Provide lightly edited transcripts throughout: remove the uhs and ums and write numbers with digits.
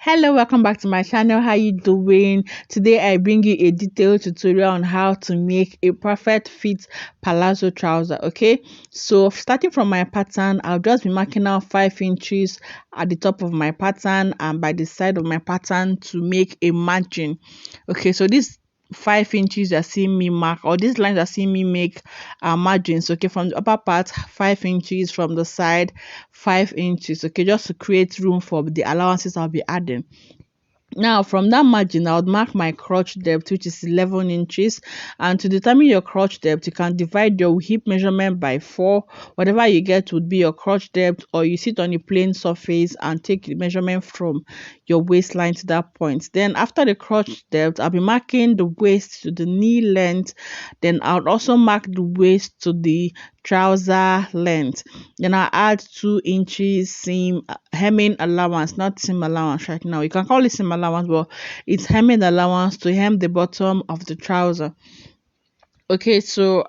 Hello, welcome back to my channel. How you doing? Today I bring you a detailed tutorial on how to make a perfect fit palazzo trouser. Okay, so starting from my pattern, I'll just be marking out 5 inches at the top of my pattern and by the side of my pattern to make a margin. Okay, so this 5 inches you're seeing me mark, or these lines are seeing me make margins. Okay, from the upper part 5 inches, from the side 5 inches. Okay, just to create room for the allowances I'll be adding. Now from that margin, I would mark my crotch depth, which is 11 inches. And to determine your crotch depth, you can divide your hip measurement by 4. Whatever you get would be your crotch depth, or you sit on a plain surface and take the measurement from your waistline to that point. Then after the crotch depth, I'll be marking the waist to the knee length. Then I'll also mark the waist to the trouser length. Then I add 2 inches seam hemming allowance, not seam allowance right now. You can call it seam allowance, but it's hemming allowance to hem the bottom of the trouser. Okay, so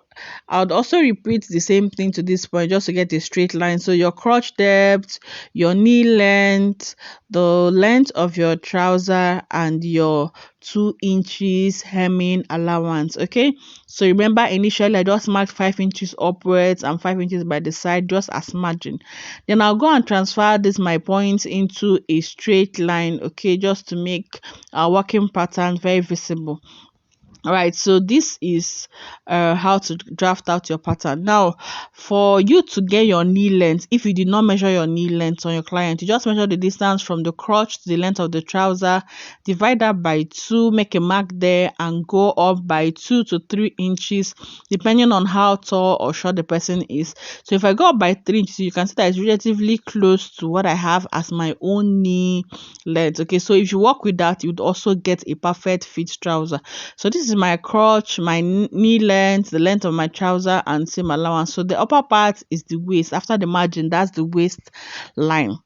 I would also repeat the same thing to this point just to get a straight line. So your crotch depth, your knee length, the length of your trouser, and your 2 inches hemming allowance. Okay, so remember initially I just marked 5 inches upwards and 5 inches by the side just as margin. Then I'll go and transfer this my points into a straight line. Okay, just to make our working pattern very visible. All right, so this is how to draft out your pattern. Now for you to get your knee length, if you did not measure your knee length on your client, you just measure the distance from the crotch to the length of the trouser, divide that by 2, make a mark there, and go up by 2 to 3 inches depending on how tall or short the person is. So if I go up by 3 inches, you can see that it's relatively close to what I have as my own knee length. Okay, so if you work with that, you'd also get a perfect fit trouser. So this is my crotch, my knee length, the length of my trouser, and seam allowance. So the upper part is the waist. After the margin, that's the waist line.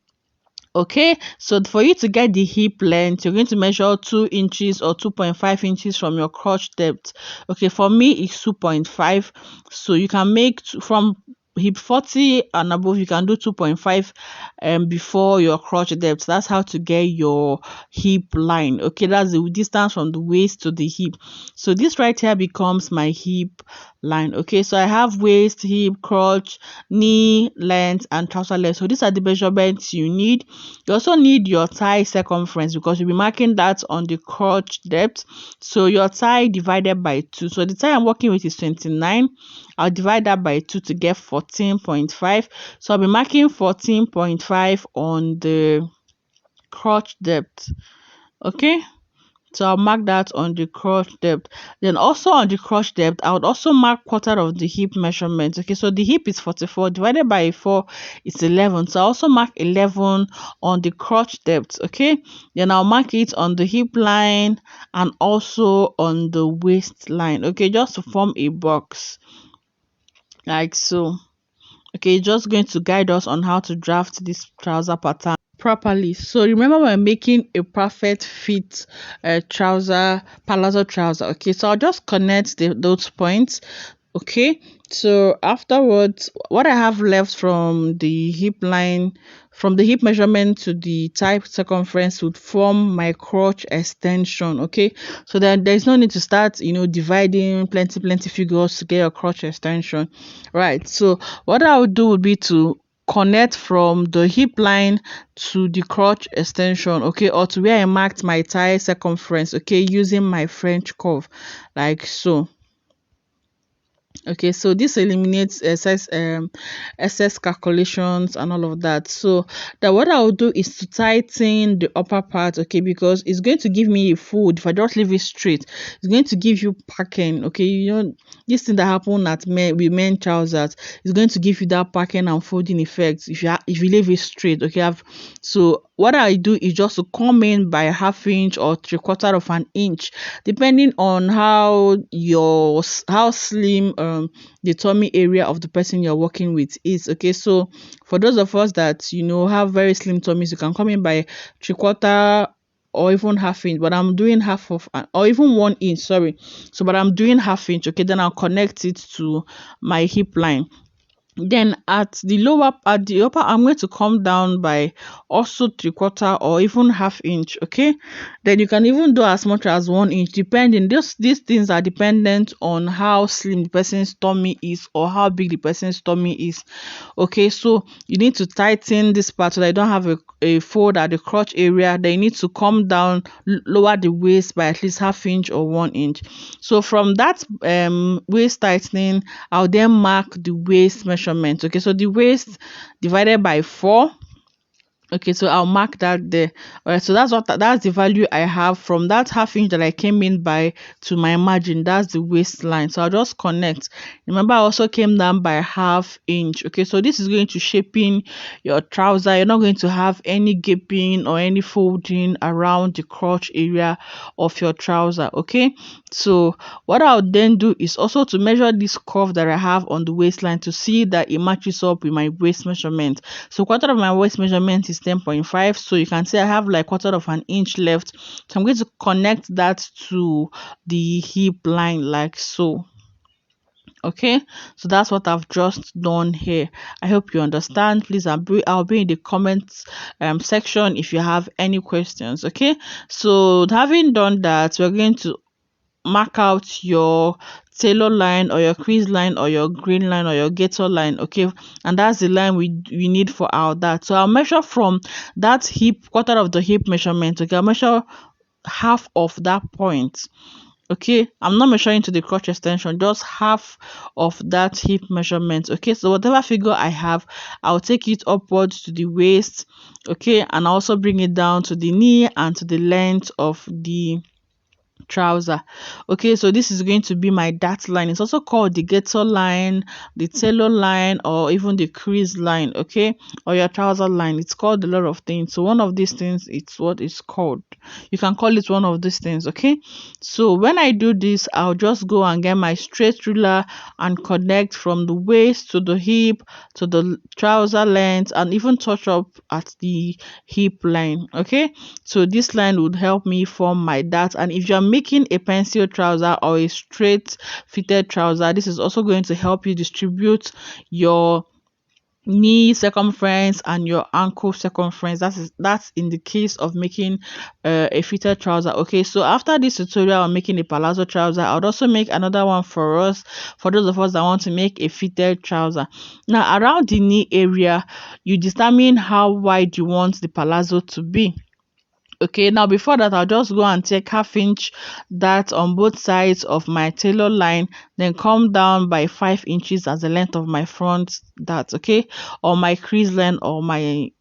Okay, so for you to get the hip length, you're going to measure 2 inches or 2.5 inches from your crotch depth. Okay, for me it's 2.5, so you can make from hip 40 and above, you can do 2.5 before your crotch depth. That's how to get your hip line. Okay, that's the distance from the waist to the hip. So this right here becomes my hip line. Okay, so I have waist, hip, crotch, knee length, and trouser length. So these are the measurements you need. You also need your thigh circumference because you'll be marking that on the crotch depth. So your thigh divided by 2. So the thigh I'm working with is 29. I'll divide that by 2 to get 14.5. So I'll be marking 14.5 on the crotch depth. Okay, so I'll mark that on the crotch depth. Then also on the crotch depth, I would also mark quarter of the hip measurement. Okay, so the hip is 44 divided by 4 is 11. So I also mark 11 on the crotch depth. Okay, then I'll mark it on the hip line and also on the waist line. Okay, just to form a box like so. Okay, just going to guide us on how to draft this trouser pattern properly. So remember, we're making a perfect fit trouser, palazzo trouser. Okay, so I'll just connect those points. Okay, so afterwards, what I have left from the hip line, from the hip measurement to the thigh circumference, would form my crotch extension. Okay, so then there's no need to start dividing plenty figures to get your crotch extension, right? So what I would do would be to connect from the hip line to the crotch extension, okay, or to where I marked my thigh circumference, okay, using my French curve like so. Okay, so this eliminates excess calculations and all of that. So that what I'll do is to tighten the upper part, okay, because it's going to give me a fold. If I just leave it straight, it's going to give you packing. Okay, this thing that happened at men trousers is going to give you that packing and folding effect if you leave it straight. Okay, so what I do is just to come in by a ½ inch or 3/4 of an inch, depending on how slim the tummy area of the person you're working with is. Okay, so for those of us that have very slim tummies, you can come in by 3/4 or even ½ inch, but I'm doing or even 1 inch, sorry. So but I'm doing ½ inch. Okay, then I'll connect it to my hip line. Then at the upper, I'm going to come down by also 3/4 or even half inch. Okay, then you can even do as much as 1 inch, depending. These things are dependent on how slim the person's tummy is or how big the person's tummy is. Okay, so you need to tighten this part so that you don't have a fold at the crotch area. Then you need to come down, lower the waist by at least half inch or 1 inch. So from that waist tightening, I'll then mark the waist measurement. Okay, so the waist divided by 4. Okay, so I'll mark that there. All right, so that's the value I have from that half inch that I came in by to my margin. That's the waistline. So I'll just connect. Remember, I also came down by half inch. Okay, so this is going to shape in your trouser. You're not going to have any gaping or any folding around the crotch area of your trouser. Okay, so what I'll then do is also to measure this curve that I have on the waistline to see that it matches up with my waist measurement. So quarter of my waist measurement is 10.5, so you can see I have like quarter of an inch left. So I'm going to connect that to the hip line like so. Okay, so that's what I've just done here. I hope you understand. Please, I'll be in the comments section if you have any questions. Okay, so having done that, we're going to mark out your tailor line or your crease line or your green line or your gator line. Okay, and that's the line we need for our that. So I'll measure from that hip, quarter of the hip measurement. Okay, I'll measure half of that point. Okay, I'm not measuring to the crotch extension, just half of that hip measurement. Okay, so whatever figure I have, I'll take it upwards to the waist. Okay, and also bring it down to the knee and to the length of the trouser. Okay, so this is going to be my dart line. It's also called the gator line, the tailor line, or even the crease line. Okay, or your trouser line. It's called a lot of things. So one of these things, it's what it's called. You can call it one of these things. Okay, so when I do this, I'll just go and get my straight ruler and connect from the waist to the hip to the trouser length and even touch up at the hip line. Okay, so this line would help me form my dart. And if you're making a pencil trouser or a straight fitted trouser, this is also going to help you distribute your knee circumference and your ankle circumference. That's in the case of making a fitted trouser. Okay, so after this tutorial on making a palazzo trouser, I'll also make another one for us, for those of us that want to make a fitted trouser. Now around the knee area, you determine how wide you want the palazzo to be. Okay, now before that, I'll just go and take half inch that on both sides of my tailor line, then come down by 5 inches as the length of my front dart. Okay, or my crease line or my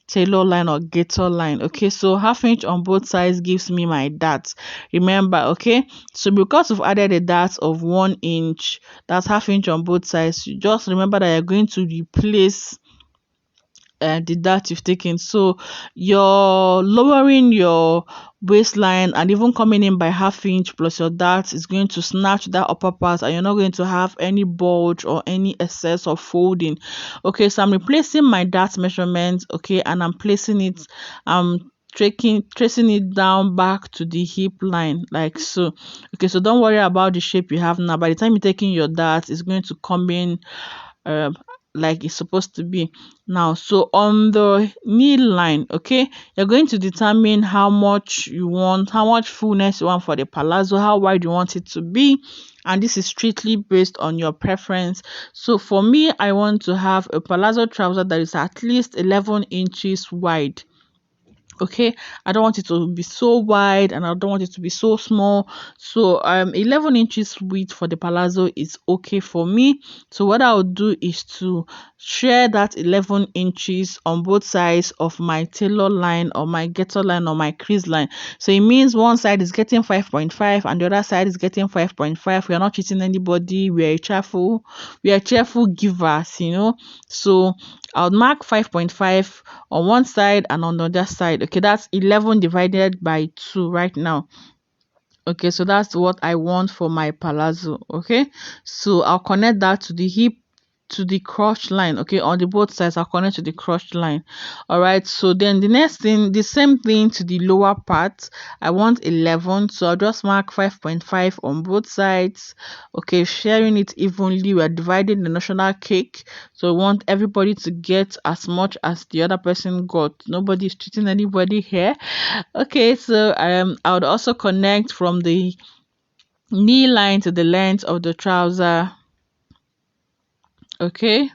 tailor line or gator line. Okay, so half inch on both sides gives me my dart. Remember, okay, so because we've added a dart of 1 inch, that's half inch on both sides. You just remember that you're going to replace the dart you've taken. So you're lowering your waistline and even coming in by half inch plus your dart is going to snatch that upper part, and you're not going to have any bulge or any excess of folding. Okay, so I'm replacing my dart measurement. Okay, and I'm placing it, tracing it down back to the hip line like so. Okay, so don't worry about the shape you have now. By the time you're taking your dart, it's going to come in like it's supposed to be. Now, so on the knee line, okay, you're going to determine how much you want, how much fullness you want for the palazzo, how wide you want it to be, and this is strictly based on your preference. So for me, I want to have a palazzo trouser that is at least 11 inches wide. Okay, I don't want it to be so wide and I don't want it to be so small. So 11 inches width for the palazzo is okay for me. So what I'll do is to share that 11 inches on both sides of my tailor line or my gator line or my crease line. So it means one side is getting 5.5 and the other side is getting 5.5. We are not cheating anybody. We are cheerful givers, you know. So I'll mark 5.5 on one side and on the other side. Okay, that's 11 divided by 2 right now. Okay, so that's what I want for my palazzo. Okay, so I'll connect that to the hip, to the crotch line. Okay, on the both sides I'll connect to the crotch line. All right, so then the next thing, the same thing to the lower part. I want 11, so I'll just mark 5.5 on both sides. Okay, sharing it evenly. We're dividing the national cake, so we want everybody to get as much as the other person got. Nobody's cheating anybody here. Okay, so I would also connect from the knee line to the length of the trouser. Okay,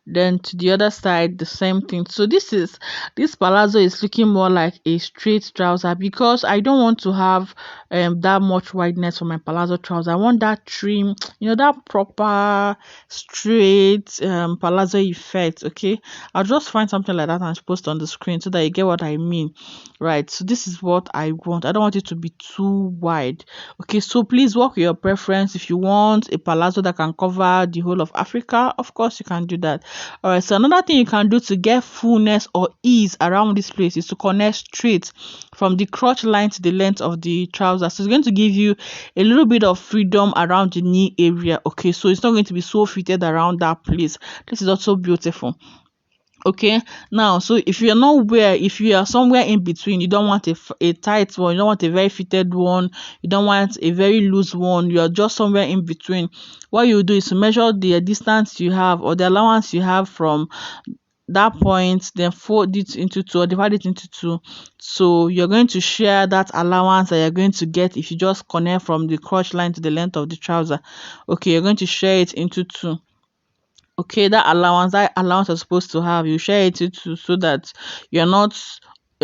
then to the other side the same thing. So this palazzo is looking more like a straight trouser because I don't want to have that much wideness for my palazzo trouser. I want that trim, that proper straight palazzo effect. Okay, I'll just find something like that and post on the screen so that you get what I mean. Right, so this is what I want. I don't want it to be too wide. Okay, so please work with your preference. If you want a palazzo that can cover the whole of Africa, of course you can do that. All right, so another thing you can do to get fullness or ease around this place is to connect straight from the crotch line to the length of the trouser. So it's going to give you a little bit of freedom around the knee area. Okay, so it's not going to be so fitted around that place. This is also beautiful. Okay, now so if you are somewhere in between, you don't want a tight one, you don't want a very fitted one, you don't want a very loose one, you're just somewhere in between, what you do is to measure the distance you have or the allowance you have from that point, then fold it into two or divide it into two. So you're going to share that allowance that you're going to get if you just connect from the crotch line to the length of the trouser. Okay, you're going to share it into two. Okay, that allowance you're supposed to have, you share it to so that you're not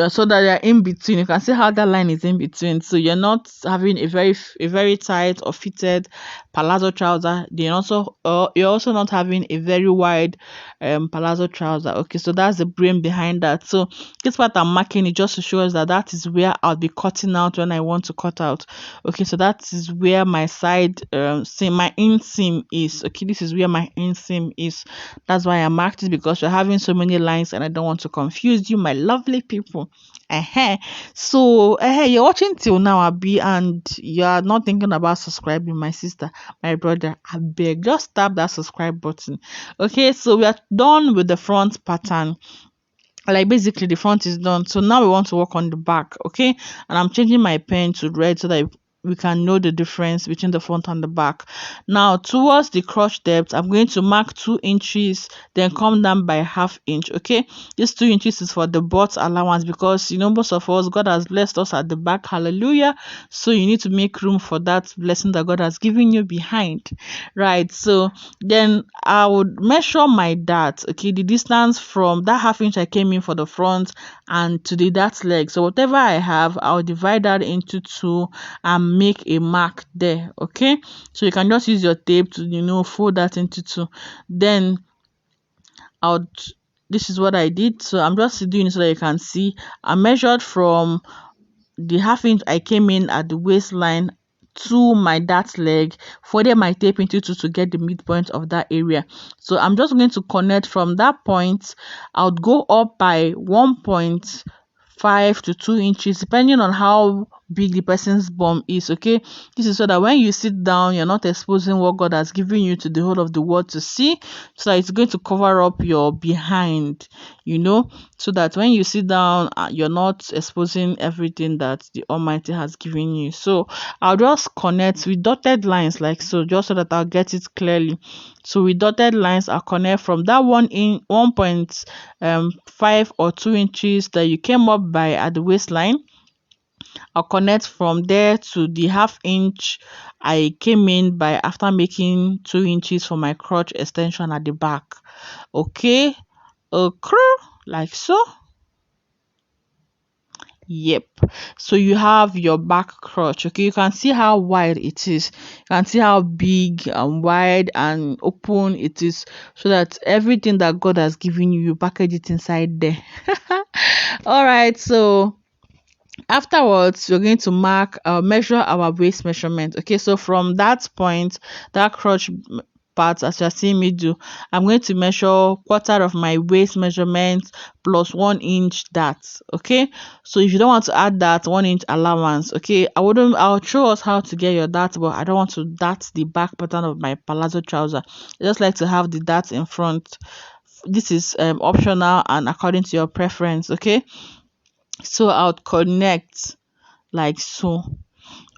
so that you're in between. You can see how that line is in between, so you're not having a very tight or fitted palazzo trouser. Then also you're also not having a very wide palazzo trouser. Okay, so that's the brain behind that. So this part I'm marking it just to show us that is where I'll be cutting out when I want to cut out. Okay, so that is where my side seam, my inseam is. Okay, this is where my inseam is. That's why I marked it, because you're having so many lines and I don't want to confuse you, my lovely people. So you're watching till now, Abi, and you're not thinking about subscribing, my sister, my brother, I beg, just tap that subscribe button. Okay, so we are done with the front pattern. Like basically the front is done, so now we want to work on the back. Okay, and I'm changing my pen to red so that we can know the difference between the front and the back. Now towards the crotch depth, I'm going to mark 2 inches, then come down by ½ inch. Okay, this 2 inches is for the butt allowance, because most of us, God has blessed us at the back, hallelujah, so you need to make room for that blessing that God has given you behind. Right, so then I would measure my dart. Okay, the distance from that ½ inch I came in for the front and to the dart leg. So whatever I have, I'll divide that into 2 and make a mark there. Okay, so you can just use your tape to fold that into 2. Then this is what I did. So I'm just doing it so that you can see. I measured from the ½ inch I came in at the waistline to my dart leg, folded my tape into 2 to get the midpoint of that area. So I'm just going to connect from that point. I'll go up by 1.5 to 2 inches depending on how big the person's bum is. Okay, this is so that when you sit down, you're not exposing what God has given you to the whole of the world to see, so that it's going to cover up your behind, so that when you sit down, you're not exposing everything that the Almighty has given you. So I'll just connect with dotted lines like so, just so that I'll get it clearly. So with dotted lines, I'll connect from that 1.5 or 2 inches that you came up by at the waistline. I'll connect from there to the ½ inch I came in by after making 2 inches for my crotch extension at the back. Okay, like so. Yep, so you have your back crotch. Okay, you can see how wide it is, you can see how big and wide and open it is, so that everything that God has given you, you package it inside there. All right, so afterwards we're going to measure our waist measurement. Okay, so from that point, that crotch part, as you are seeing me do, I'm going to measure quarter of my waist measurement plus 1 inch that. Okay, so if you don't want to add that 1 inch allowance, okay, I'll show us how to get your dart, but I don't want to dart the back pattern of my palazzo trouser. I just like to have the dart in front. This is optional and according to your preference. Okay, so I'll connect like so.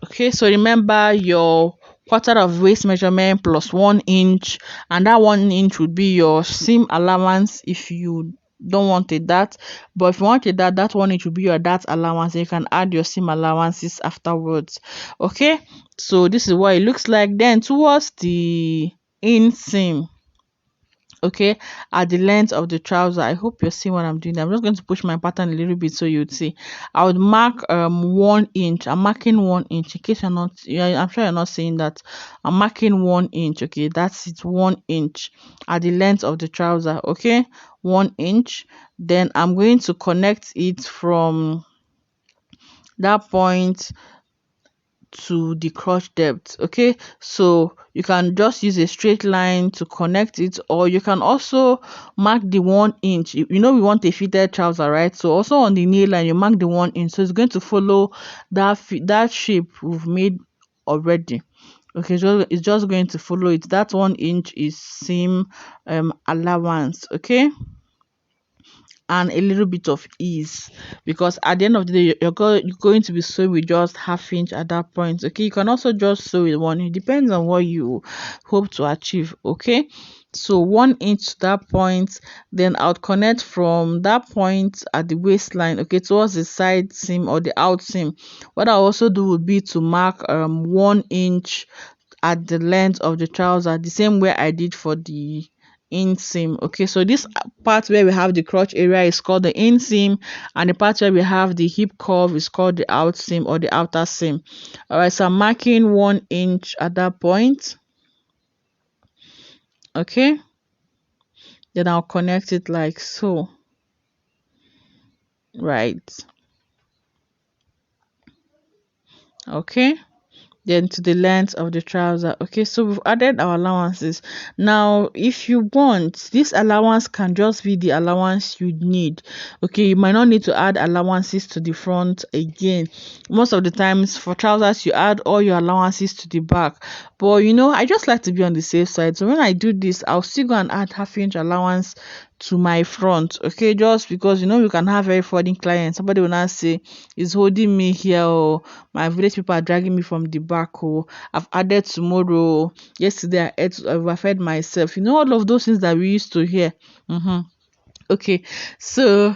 Okay, so remember your quarter of waist measurement plus 1 inch, and that 1 inch would be your seam allowance if you don't want a dart. But if you want a dart, that 1 inch would be your dart allowance, and you can add your seam allowances afterwards. Okay, so this is what it looks like. Then towards the inseam, okay, at the length of the trouser, I hope you're seeing what I'm doing. I'm just going to push my pattern a little bit so you'd see. I would mark 1 inch. I'm marking 1 inch in case you're not, yeah, I'm sure you're not seeing that. I'm marking 1 inch. Okay, that's it, 1 inch at the length of the trouser. Okay, 1 inch. Then I'm going to connect it from that point to the crotch depth. Okay, so you can just use a straight line to connect it, or you can also mark the 1 inch. You know we want a fitted trouser, right? So also on the nail line you mark the 1 inch, so it's going to follow that shape we've made already. Okay, so it's just going to follow it. That 1 inch is seam allowance. Okay, and a little bit of ease, because at the end of the day you're going to be sewing with just half inch at that point. Okay, you can also just sew with 1 inch, it depends on what you hope to achieve. Okay, so 1 inch to that point. Then I'll connect from that point at the waistline, okay, towards the side seam or the out seam. What I also do would be to mark 1 inch at the length of the trouser, the same way I did for the inseam. Okay, so this part where we have the crotch area is called the inseam, and the part where we have the hip curve is called the out seam or the outer seam. All right, so I'm marking 1 inch at that point. Okay, then I'll connect it like so. Right, okay, then to the length of the trouser. Okay, so we've added our allowances. Now if you want, this allowance can just be the allowance you need. Okay, you might not need to add allowances to the front again. Most of the times for trousers you add all your allowances to the back, but you know, I just like to be on the safe side. So when I do this, I'll still go and add half inch allowance to my front. Okay, just because you know you can have very funny clients. Somebody will not say it's holding me here, or my village people are dragging me from the back, or I've added tomorrow, yesterday I overfed myself, you know, all of those things that we used to hear. Okay, so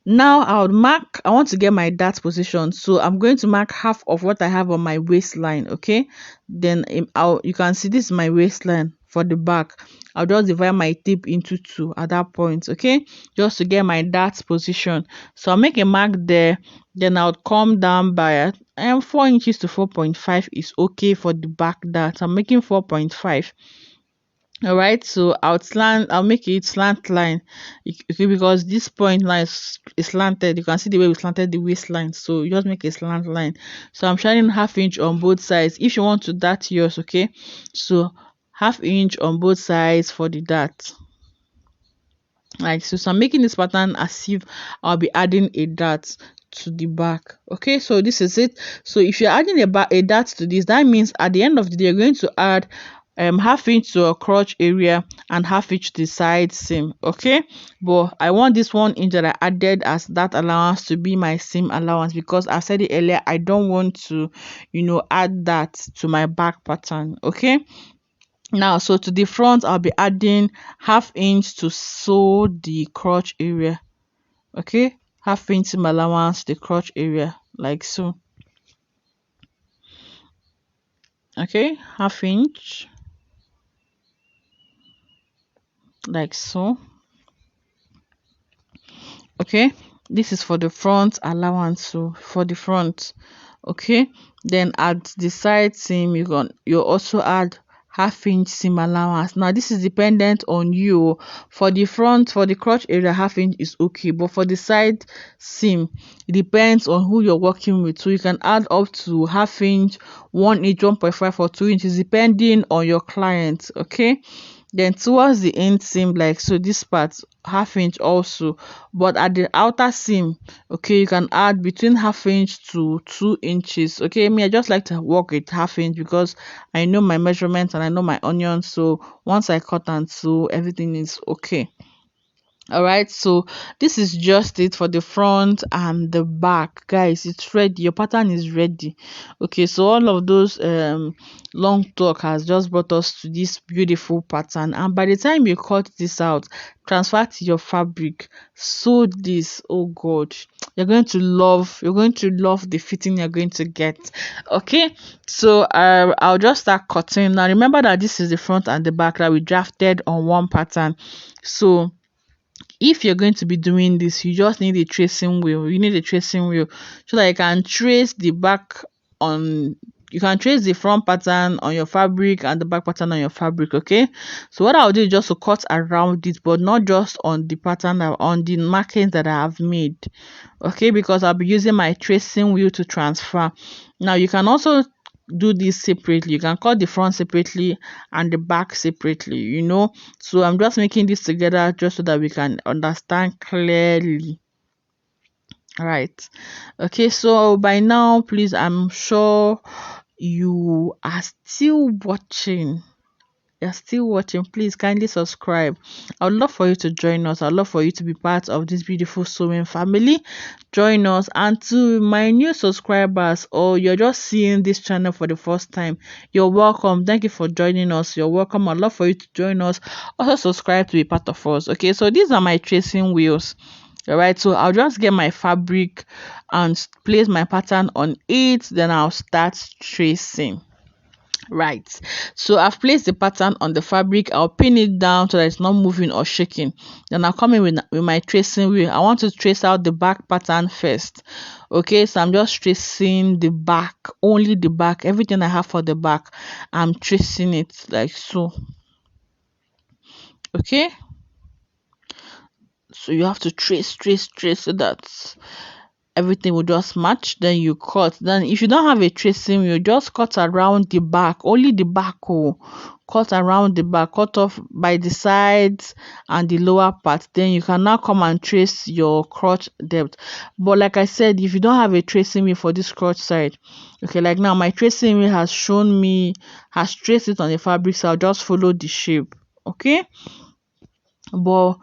now I want to get my dart position, so I'm going to mark half of what I have on my waistline. Okay, then you can see this is my waistline for the back. I'll just divide my tape into 2 at that point. Okay, just to get my dart position. So I'll make a mark there, then I'll come down by 4 inches to 4.5 is okay for the back dart. I'm making 4.5. All right, so I'll make it slant line. Okay, because this point line is slanted. You can see the way we slanted the waistline, so you just make a slant line. So I'm shining half inch on both sides if you want to dart yours. Okay, so half inch on both sides for the dart, like so. So I'm making this pattern as if I'll be adding a dart to the back. Okay, so this is it. So if you're adding a dart to this, that means at the end of the day you're going to add half inch to a crotch area and half inch to the side seam. Okay, but I want this 1 inch that I added as that allowance to be my seam allowance, because I said it earlier, I don't want to, you know, add that to my back pattern. Okay, now so to the front I'll be adding half inch to sew the crotch area. Okay, half inch seam allowance to the crotch area, like so. Okay, half inch, like so. Okay, this is for the front allowance, so for the front. Okay, then at the side seam you also add half-inch seam allowance. Now this is dependent on you. For the front, for the crotch area, half-inch is okay, but for the side seam, it depends on who you're working with. So you can add up to half-inch, 1 inch, 1.5 or 2 inches depending on your client. Okay, then towards the end seam, like so, this part half-inch also, but at the outer seam, okay, you can add between half-inch to 2 inches. Okay, me, I just like to work with half-inch because I know my measurements and I know my onions, so once I cut and sew, everything is okay. All right, so this is just it for the front and the back, guys. It's ready, your pattern is ready. Okay, so all of those long talk has just brought us to this beautiful pattern, and by the time you cut this out, transfer to your fabric, sew this, oh god, you're going to love the fitting you're going to get. Okay, so I'll just start cutting now. Remember that this is the front and the back that we drafted on one pattern. So if you're going to be doing this, you just need a tracing wheel. You need a tracing wheel so that you can trace the back on, you can trace the front pattern on your fabric and the back pattern on your fabric. Okay, so what I'll do is just to cut around it, but not just on the pattern, on the markings that I have made. Okay, because I'll be using my tracing wheel to transfer. Now you can also do this separately. You can cut the front separately and the back separately, so I'm just making this together just so that we can understand clearly. Right, okay, so by now, please, I'm sure you are still watching. You're still watching, please kindly subscribe. I would love for you to join us. I'd love for you to be part of this beautiful sewing family. Join us. And to my new subscribers, or you're just seeing this channel for the first time, you're welcome. Thank you for joining us. You're welcome. I'd love for you to join us. Also subscribe to be part of us. Okay, so these are my tracing wheels. All right, so I'll just get my fabric and place my pattern on it, then I'll start tracing. Right, so I've placed the pattern on the fabric. I'll pin it down so that it's not moving or shaking. Then I'll come in with my tracing wheel. I want to trace out the back pattern first. Okay, so I'm just tracing the back, only the back. Everything I have for the back, I'm tracing it like so. Okay, so you have to trace so that everything will just match. Then you cut. Then if you don't have a tracing, you just cut around the back, only the back. Cut around the back, cut off by the sides and the lower part. Then you can now come and trace your crotch depth. But like I said, if you don't have a tracing wheel for this crotch side, okay, like now my tracing wheel has traced it on the fabric, so I'll just follow the shape. Okay, but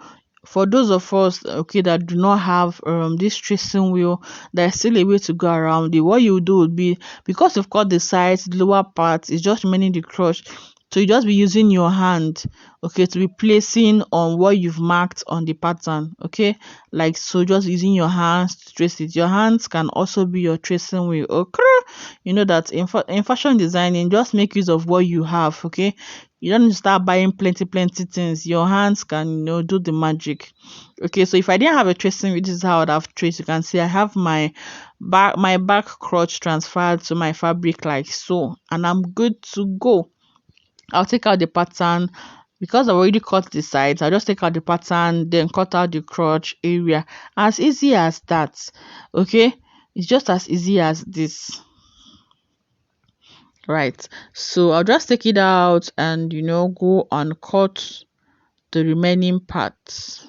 for those of us, okay, that do not have this tracing wheel, there's still a way to go around it. What you do would be, because you've cut the sides, the lower part is just remaining the crotch, so you just be using your hand, okay, to be placing on what you've marked on the pattern. Okay, like so, just using your hands to trace it. Your hands can also be your tracing wheel. Okay, you know that in fashion designing, just make use of what you have. Okay, you don't need to start buying plenty things. Your hands can do the magic. Okay, so if I didn't have a tracing, this is how I'd have traced. You can see I have my back crotch transferred to my fabric like so, and I'm good to go. I'll take out the pattern. Because I've already cut the sides, I'll just take out the pattern, then cut out the crotch area. As easy as that. Okay, it's just as easy as this. Right, so I'll just take it out and go and cut the remaining parts.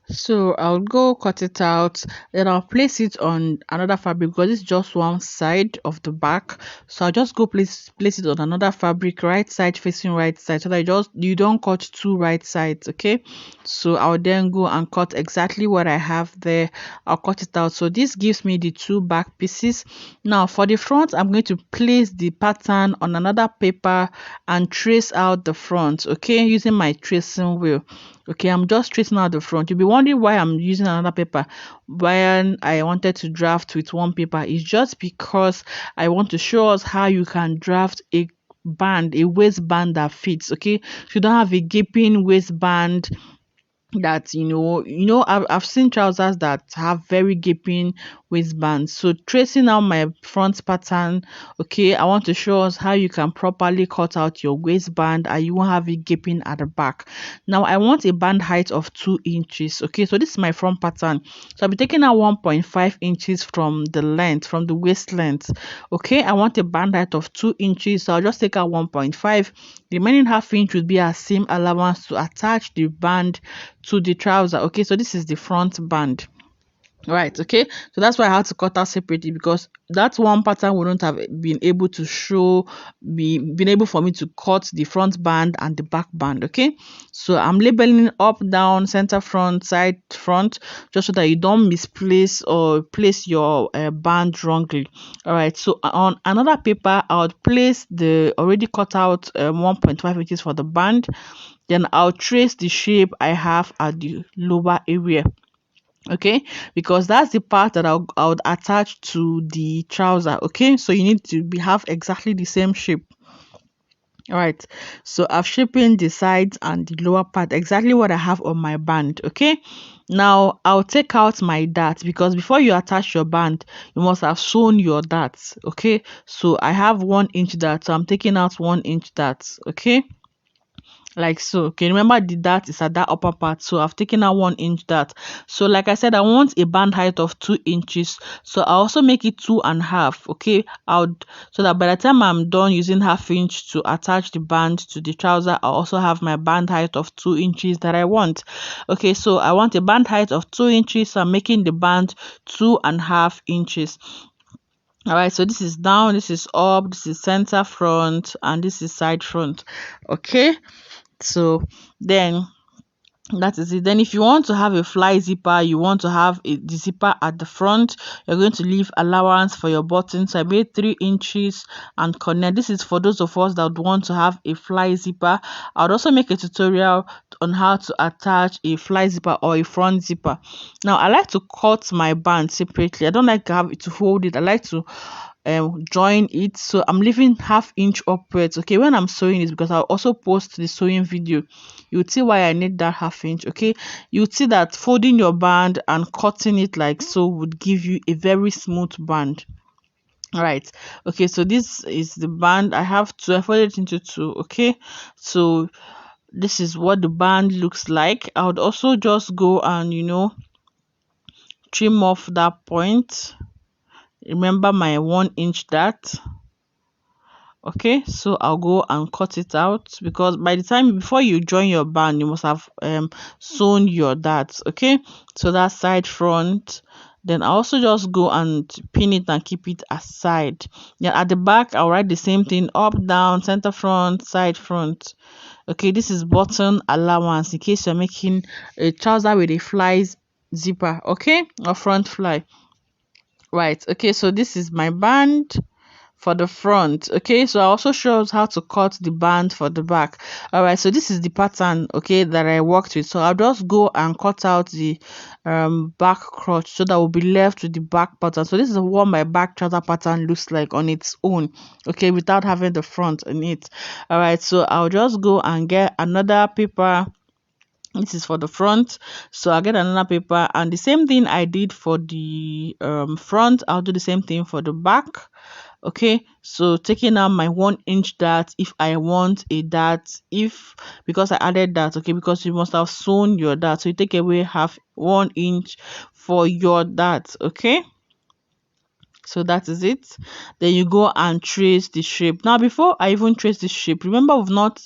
So I'll go cut it out, then I'll place it on another fabric because it's just one side of the back. So I'll just go place it on another fabric, right side facing right side, so that you don't cut two right sides. Okay, so I'll then go and cut exactly what I have there. I'll cut it out. So this gives me the two back pieces. Now for the front, I'm going to place the pattern on another paper and trace out the front, okay, using my tracing wheel. Okay, I'm just tracing out the front. You'll be wondering why I'm using another paper when I wanted to draft with one paper. It's just because I want to show us how you can draft a waistband that fits. Okay, if you don't have a gaping waistband, that I've seen trousers that have very gaping waistbands. So tracing out my front pattern, okay, I want to show us how you can properly cut out your waistband and you won't have it gaping at the back. Now I want a band height of 2 inches. Okay, so this is my front pattern, so I'll be taking out 1.5 inches from the length, from the waist length. Okay, I want a band height of 2 inches, so I'll just take out 1.5. The remaining half inch would be a seam allowance to attach the band to the trouser. Okay, so this is the front band, right? Okay, so that's why I had to cut out separately, because that one pattern wouldn't have been able to show been able for me to cut the front band and the back band. Okay, so I'm labeling up, down, center, front, side, front, just so that you don't misplace or place your band wrongly. All right, so on another paper I would place the already cut out 1.5 inches for the band. Then I'll trace the shape I have at the lower area. Okay, because that's the part that I would attach to the trouser. Okay, so you need to have exactly the same shape. All right, so I've shaping the sides and the lower part exactly what I have on my band. Okay, now I'll take out my dart, because before you attach your band you must have sewn your darts. Okay, so I have 1 inch dart, so I'm taking out 1 inch darts. Okay, like so. Okay, remember the dart is at that upper part, so I've taken out 1 inch dart. So like I said, I want a band height of 2 inches, so I also make it 2.5. Okay, so that by the time I'm done using half inch to attach the band to the trouser, I also have my band height of 2 inches that I want. Okay, so I want a band height of 2 inches, so I'm making the band 2.5 inches. All right, so this is down, this is up, this is center front, and this is side front. Okay, so then that is it. Then if you want to have a fly zipper, you want to have the zipper at the front, you're going to leave allowance for your button. So I made 3 inches and connect. This is for those of us that would want to have a fly zipper. I would also make a tutorial on how to attach a fly zipper or a front zipper. Now I like to cut my band separately. I don't like to have it to hold it. I like to join it, so I'm leaving half inch upwards. Okay, when I'm sewing it, because I'll also post the sewing video, you'll see why I need that half inch. Okay, you'll see that folding your band and cutting it like so would give you a very smooth band. All right, okay, so this is the band. I have two, I folded it into two. Okay, so this is what the band looks like. I would also just go and trim off that point. Remember my 1 inch dart. Okay, so I'll go and cut it out, because by the time before you join your band you must have sewn your darts. Okay, so that side front. Then I also just go and pin it and keep it aside. Then at the back I'll write the same thing: up, down, center front, side front. Okay, this is button allowance in case you're making a trouser with a fly zipper, okay, or front fly. Right, okay, so this is my band for the front. Okay, so I also shows how to cut the band for the back. All right, so this is the pattern, okay, that I worked with. So I'll just go and cut out the back crotch, so that will be left with the back pattern. So this is what my back trouser pattern looks like on its own, okay, without having the front in it. All right, so I'll just go and get another paper. This is for the front, so I'll get another paper, and the same thing I did for the front, I'll do the same thing for the back. Okay, so taking out my 1 inch dart if I want a dart, if because I added that. Okay, because you must have sewn your dart, so you take away half 1 inch for your dart. Okay, so that is it. Then you go and trace the shape. Now before I even trace the shape, remember we've not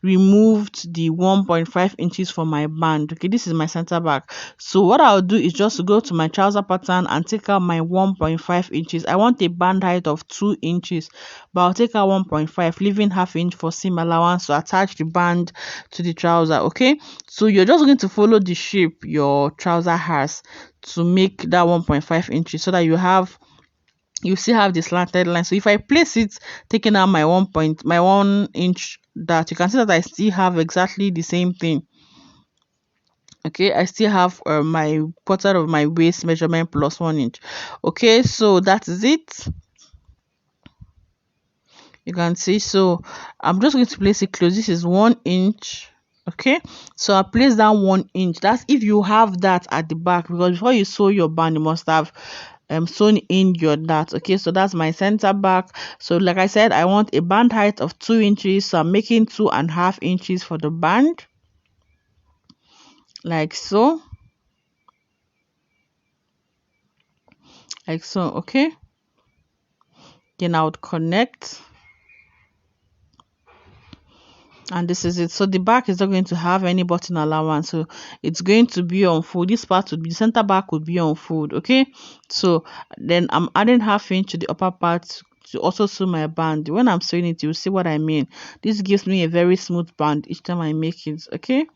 removed the 1.5 inches from my band. Okay, this is my center back. So what I'll do is just go to my trouser pattern and take out my 1.5 inches. I want a band height of 2 inches, but I'll take out 1.5, leaving half inch for seam allowance to attach the band to the trouser. Okay, so you're just going to follow the shape your trouser has to make that 1.5 inches, so that you still have the slanted line. So if I place it, taking out my 1 inch dart, you can see that I still have exactly the same thing. Okay, I still have my quarter of my waist measurement plus 1 inch. Okay, so that is it. You can see, so I'm just going to place it close. This is 1 inch. Okay, so I place down 1 inch. That's if you have that at the back, because before you sew your band you must have sewn in your that. Okay, so that's my center back. So like I said, I want a band height of 2 inches, so I'm making 2.5 inches for the band, like so, like so. Okay, then I would connect, and this is it. So the back is not going to have any button allowance, so it's going to be on fold. This part would be, the center back would be on fold. Okay, so then I'm adding 1/2 inch to the upper part to also sew my band. When I'm sewing it, you'll see what I mean. This gives me a very smooth band each time I make it. Okay,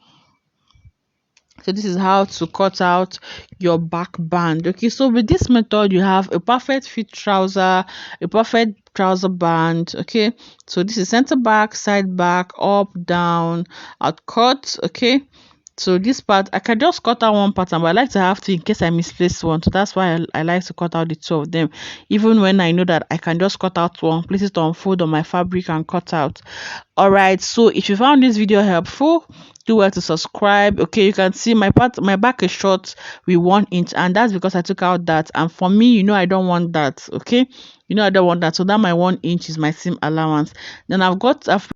so this is how to cut out your back band. Okay, so with this method you have a perfect fit trouser, a perfect trouser band. Okay, so this is center back, side back, up, down, out cut. Okay, so this part I can just cut out one pattern, but I like to have two in case I misplace one, so that's why I like to cut out the two of them, even when I know that I can just cut out one, place it on fold on my fabric and cut out. All right, so if you found this video helpful, do well to subscribe. Okay, you can see my back is short with 1 inch, and that's because I took out that, and for me, I don't want that. Okay, I don't want that, so that my 1 inch is my seam allowance. Then I've